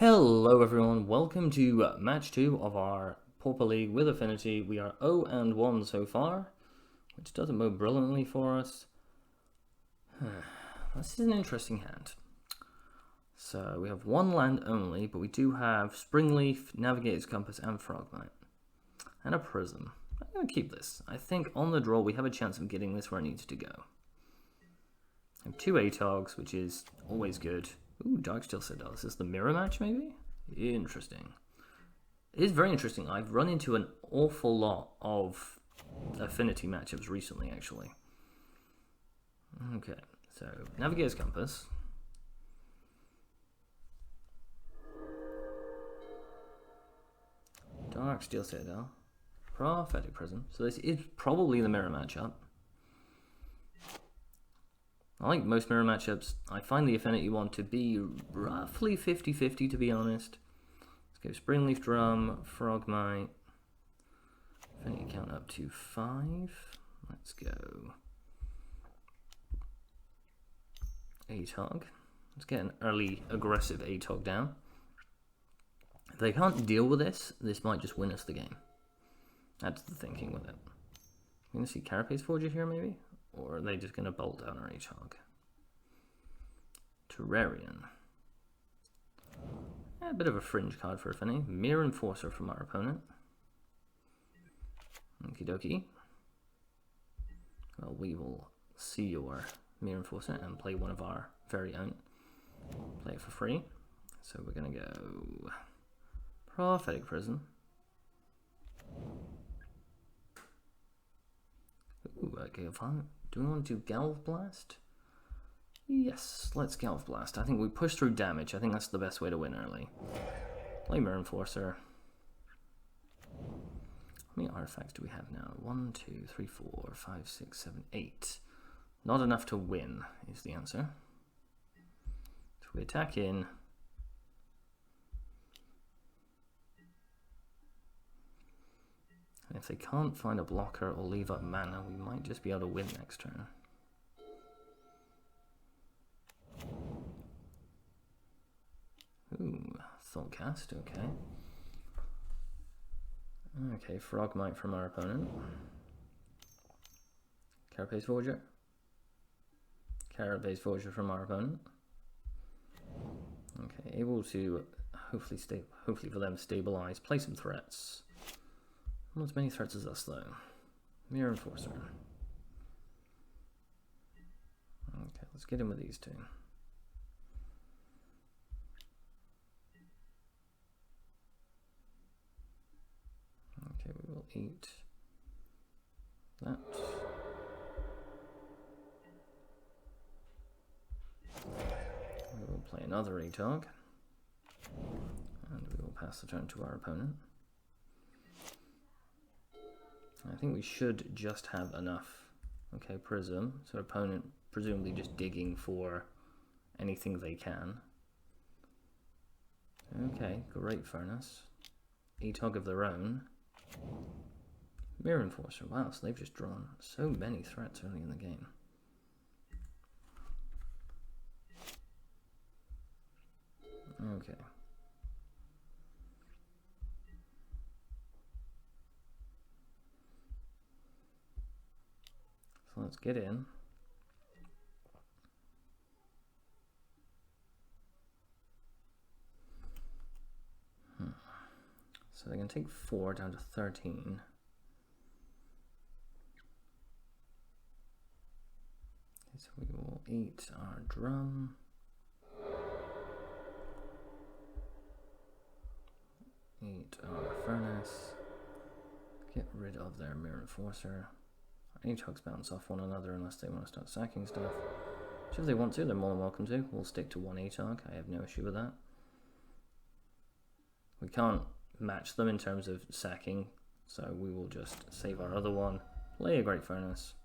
Hello everyone, welcome to match 2 of our Pauper League with Affinity. We are 0-1 so far, which doesn't go brilliantly for us. This is an interesting hand. So we have one land only, but we do have Springleaf, Navigator's Compass and Frogmite. And a Prism. I'm going to keep this. I think on the draw we have a chance of getting this where it needs to go. I have 2 Atogs, which is always good. Ooh, Darksteel Citadel. Is this the mirror match, maybe? Interesting. It is very interesting. I've run into an awful lot of Affinity matchups recently, actually. Okay, so Navigator's Compass. Darksteel Citadel. Prophetic Prism. So this is probably the mirror matchup. I like most mirror matchups. I find the Affinity one to be roughly 50-50, to be honest. Let's go Springleaf Drum, Frogmite. Affinity count up to 5. Let's go Atog. Let's get an early aggressive Atog down. If they can't deal with this, this might just win us the game. That's the thinking with it. I'm going to see Carapace Forger here, maybe? Or are they just going to bolt down our Atog? Terrarian. Yeah, a bit of a fringe card for Affinity. Mirror Enforcer from our opponent. Okie dokie. Well, we will see your Mirror Enforcer and play one of our very own. Play it for free. So we're going to go Prophetic Prism. Ooh, okay, fine. Do we want to do Galv Blast? Yes, let's Galv Blast. I think we push through damage. I think that's the best way to win early. Play Mirror Enforcer. How many artifacts do we have now? 1, 2, 3, 4, 5, 6, 7, 8. Not enough to win is the answer. So we attack in. And if they can't find a blocker or leave up mana, we might just be able to win next turn. Ooh, Thoughtcast, okay. Okay, Frogmite from our opponent. Carapace Forger. Carapace Forger from our opponent. Okay, able to hopefully for them stabilize, play some threats. Not as many threats as us though. Mirror Enforcer. Okay, let's get in with these two. Okay, we will eat that. We will play another Atog. And we will pass the turn to our opponent. I think we should just have enough. Okay, Prism. So opponent presumably just digging for anything they can. Okay, great Furnace. Atog of their own. Mirror Enforcer. Wow, so they've just drawn so many threats early in the game. Okay. So let's get in. So they can take 4 down to 13. Okay, so we will eat our drum. Eat our furnace. Get rid of their Mirror Enforcer. Atogs bounce off one another unless they want to start sacking stuff. Which if they want to, they're more than welcome to. We'll stick to one Atog. I have no issue with that. We can't match them in terms of sacking, so we will just save our other one, play a Great Furnace,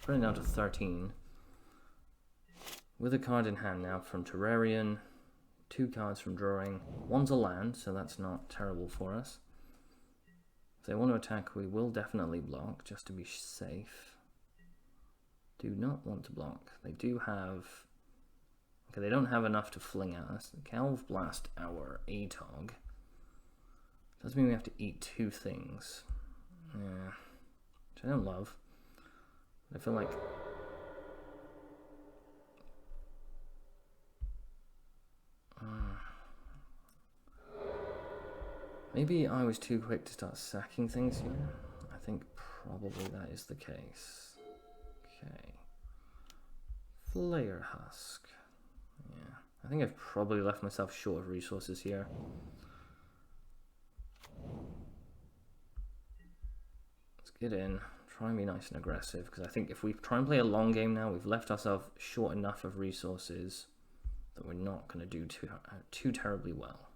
put it down to 13. With a card in hand now from Terrarian, 2 cards from drawing. One's a land, so that's not terrible for us. If they want to attack, we will definitely block, just to be safe. Do not want to block. They do have... Okay, they don't have enough to fling at us. Calv blast our ATOG. Does mean we have to eat 2 things. Yeah. Which I don't love. I feel like... maybe I was too quick to start sacking things here. I think probably that is the case. Okay. Flare husk. Yeah. I think I've probably left myself short of resources here. Let's get in. Try and be nice and aggressive, because I think if we try and play a long game now, we've left ourselves short enough of resources that we're not going to do too terribly well.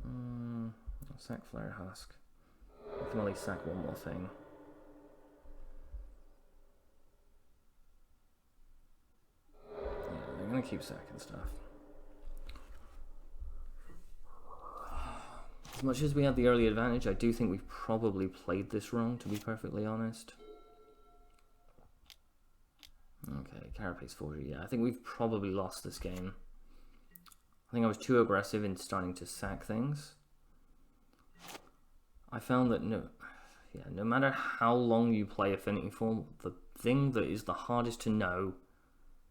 I'll sack Flare Husk. I can only sack one more thing. Yeah, they're going to keep sacking stuff. As much as we have the early advantage, I do think we've probably played this wrong, to be perfectly honest. Okay, Carapace Forger, yeah, I think we've probably lost this game. I think I was too aggressive in starting to sack things. I found that no matter how long you play Affinity for, the thing that is the hardest to know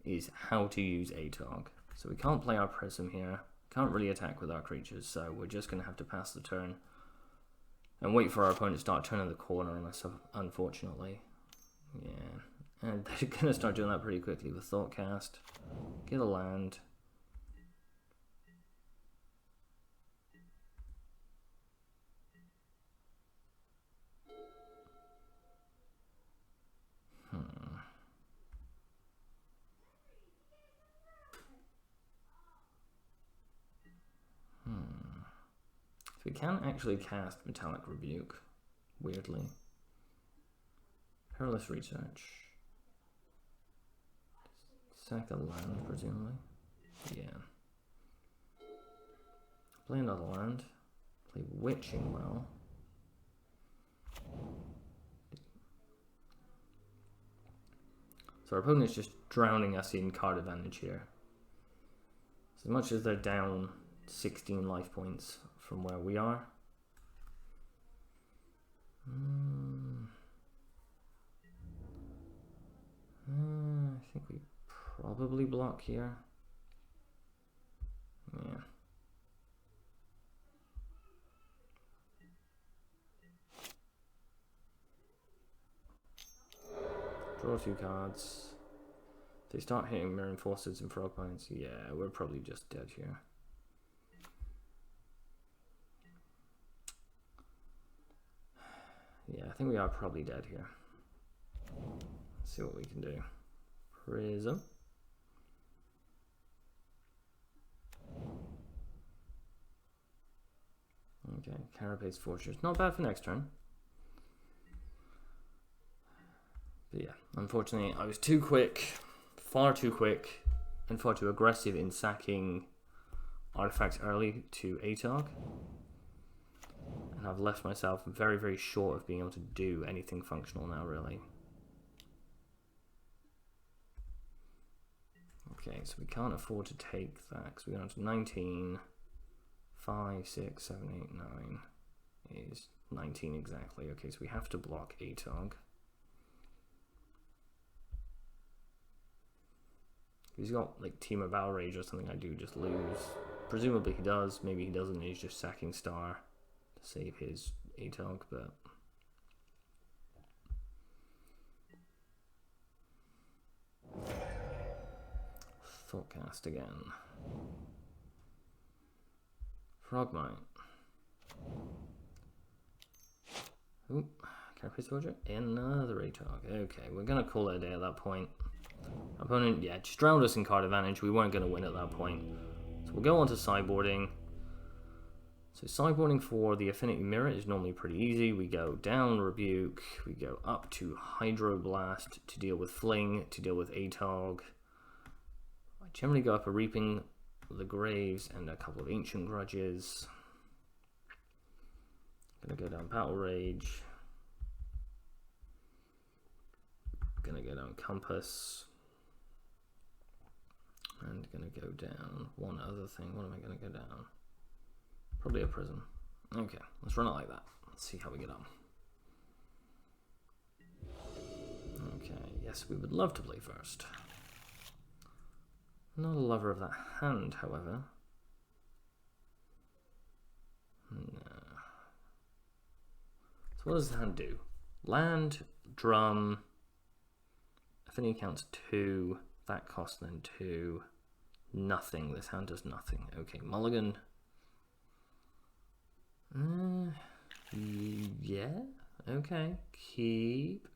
is how to use ATOG. So we can't play our Prism here. Can't really attack with our creatures, so we're just going to have to pass the turn and wait for our opponent to start turning the corner on us, unfortunately. Yeah, and they're going to start doing that pretty quickly with Thoughtcast. Get a land. So we can actually cast Metallic Rebuke, weirdly. Perilous Research. Sack a land, presumably. Yeah. Play another land. Play Witching Well. So our opponent is just drowning us in card advantage here. So as much as they're down 16 life points from where we are. I think we probably block here. Yeah. Draw 2 cards. If they start hitting Mirror Forces and Frog Points, yeah, we're probably just dead here. Yeah, I think we are probably dead here. Let's see what we can do. Prism. Okay, Carapace Fortress. Not bad for next turn. But yeah, unfortunately, I was too quick, far too quick, and far too aggressive in sacking artifacts early to ATOG. And I've left myself very, very short of being able to do anything functional now, really. Okay, so we can't afford to take that because we're down to 19. 5, 6, 7, 8, 9 is 19 exactly. Okay, so we have to block ATOG. If he's got like Team of Battle Rage or something, I do just lose. Presumably he does. Maybe he doesn't. He's just sacking Star to save his ATOG, but Thoughtcast again. Frogmite. Oop, Carapace Forger. Another ATOG. Okay, we're gonna call it a day at that point. Opponent, yeah, just drowned us in card advantage. We weren't gonna win at that point. So we'll go on to sideboarding. So sideboarding for the Affinity Mirror is normally pretty easy. We go down Rebuke, we go up to Hydroblast to deal with Fling, to deal with ATOG. I generally go up a Reaping the Graves and a couple of Ancient Grudges. Gonna go down Battle Rage. Gonna go down Compass. And gonna go down one other thing. What am I gonna go down? Probably a prism. Okay, let's run it like that. Let's see how we get on. Okay, yes, we would love to play first. Not a lover of that hand, however. No. So what does the hand do? Land, drum, Affinity counts 2, that costs then 2, nothing, this hand does nothing. Okay, mulligan. Yeah, okay, keep.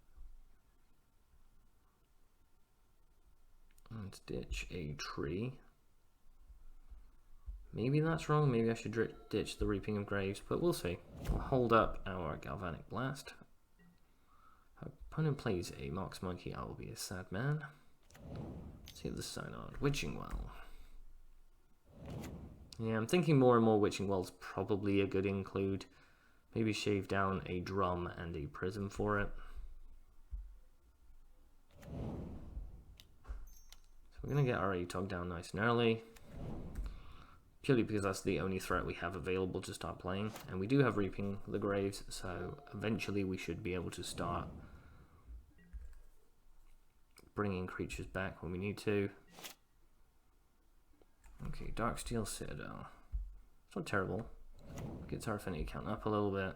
And ditch a tree. Maybe that's wrong, maybe I should ditch the Reaping of Graves, but we'll see. We'll hold up our Galvanic Blast. Opponent plays a Mox Monkey, I will be a sad man. Let's see the Synod. Witching Well. Yeah, I'm thinking more and more Witching Well's probably a good include. Maybe shave down a drum and a prism for it. So we're going to get our ATOG down nice and early. Purely because that's the only threat we have available to start playing. And we do have Reaping the Graves, so eventually we should be able to start bringing creatures back when we need to. Okay, Darksteel Citadel. It's not terrible. Gets our Affinity count up a little bit.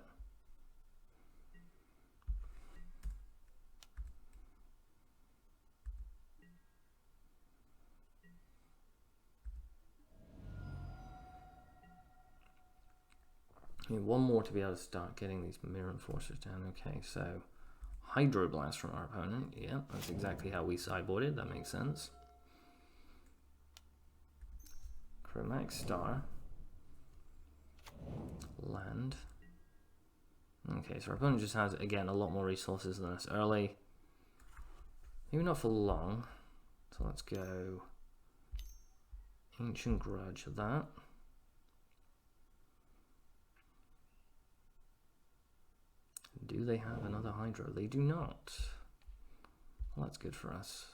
Need one more to be able to start getting these Mirror Enforcers down. Okay, so Hydroblast from our opponent. Yeah, that's exactly how we sideboarded. That makes sense. Chromatic Star. Land. Okay, so our opponent just has, again, a lot more resources than us early. Maybe not for long. So let's go Ancient Grudge of that. Do they have another Hydro? They do not. Well, that's good for us.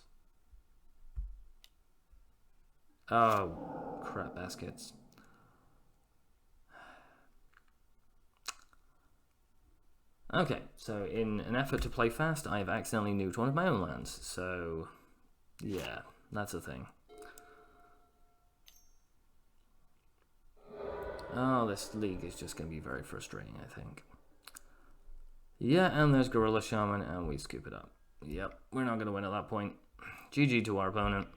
Oh, crap baskets. Okay, so in an effort to play fast, I've accidentally nuked one of my own lands. So, yeah, that's a thing. Oh, this league is just going to be very frustrating, I think. Yeah, and there's Gorilla Shaman, and we scoop it up. Yep, we're not going to win at that point. GG to our opponent.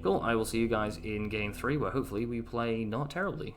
Cool, I will see you guys in game 3, where hopefully we play not terribly.